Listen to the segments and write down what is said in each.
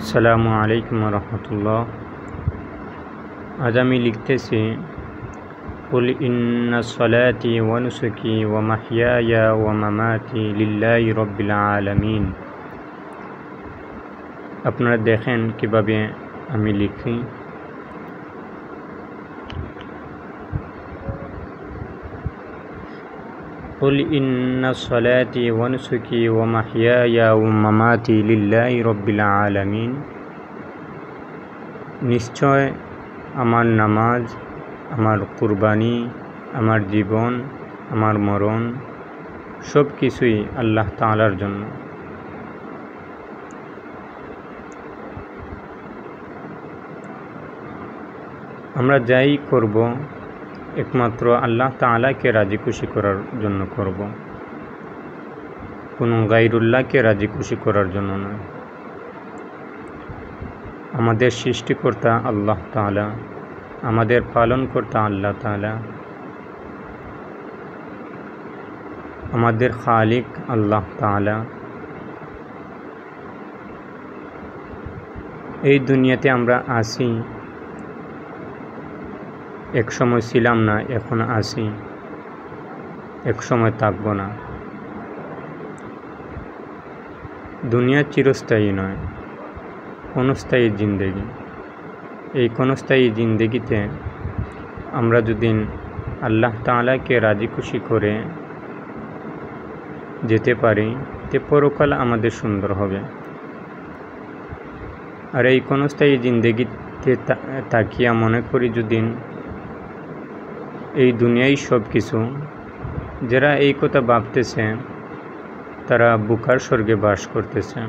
আসসালামু আলাইকুম রহমতুল্লাহ। আজ আমি লিখতেছি কুল ইন্না সলাতি ওয়া নুসুকি ওয়া মাহইয়ায়া ওয়া মামাতি লিল্লাহি রাব্বিল আলামিন। আপনারা দেখেন কিভাবে আমি লিখি। কুল ইন্না সলাতি ওয়া নুসুকি ওয়া মাহইয়ায়া ওয়া মামাতি লিল্লাহি রাব্বিল আলামিন। নিশ্চয় আমার নামাজ, আমার কুরবানি, আমার জীবন, আমার মরণ সব কিছুই আল্লাহ তাআলার জন্য। আমরা যাই করব একমাত্র আল্লাহ তাআলাকে রাজি খুশি করার জন্য করব, কোনো গায়রুল্লাহকে রাজি খুশি করার জন্য নয়। আমাদের সৃষ্টিকর্তা আল্লাহ তাআলা, আমাদের পালনকর্তা আল্লাহ তাআলা, আমাদের খালিক আল্লাহ তাআলা। এই দুনিয়াতে আমরা আছি, এক সময় ছিলাম না, এখন আছি, এক সময় থাকবো না। দুনিয়া চিরস্থায়ী নয়, ক্ষণস্থায়ী জিন্দেগি। এই ক্ষণস্থায়ী জিন্দেগিতে আমরা যদি আল্লাহ তাআলাকে রাজি খুশি করে যেতে পারি, তে পরকাল আমাদের সুন্দর হবে। আর এই ক্ষণস্থায়ী জিন্দেগিতে তাকিয়া মনে করি যদি এই দুনিয়ায় সব কিছু, যারা এই কথা ভাবতেছে তারা বুকার স্বর্গে বাস করতেছে।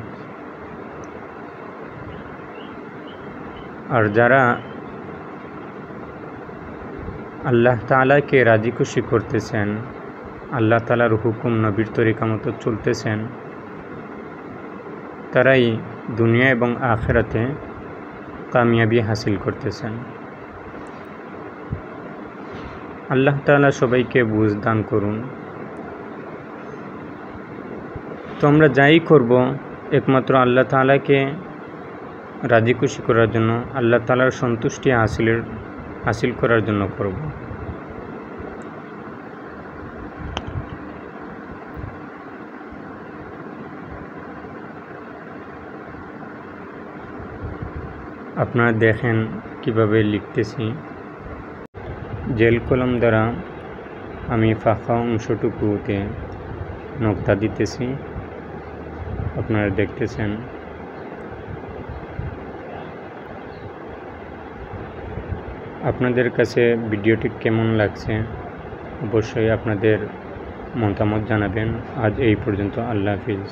আর যারা আল্লাহ তাআলাকে রাজি খুশি করতেছেন, আল্লাহ তাআলার হুকুম নবীর তরিকা মতো চলতেছেন, তারাই দুনিয়া এবং আখিরাতে কামিয়াবি হাসিল করতেছেন। আল্লাহ তাআলা সবাইকে বুঝ দান করুন। তো আমরা যাই করব একমাত্র আল্লাহ তাআলাকে রাজি খুশি করার জন্য, আল্লাহ তাআলার সন্তুষ্টি হাসিল করার জন্য করব। আপনারা দেখেন কিভাবে লিখতেছি। জেল কলম দ্বারা আমি ফাঁকা অংশটুকুতে নোক্তা দিতেছি, আপনারা দেখতেছেন। আপনাদের কাছে ভিডিওটি কেমন লাগছে অবশ্যই আপনাদের মতামত জানাবেন। আজ এই পর্যন্ত, আল্লাহ হাফিজ।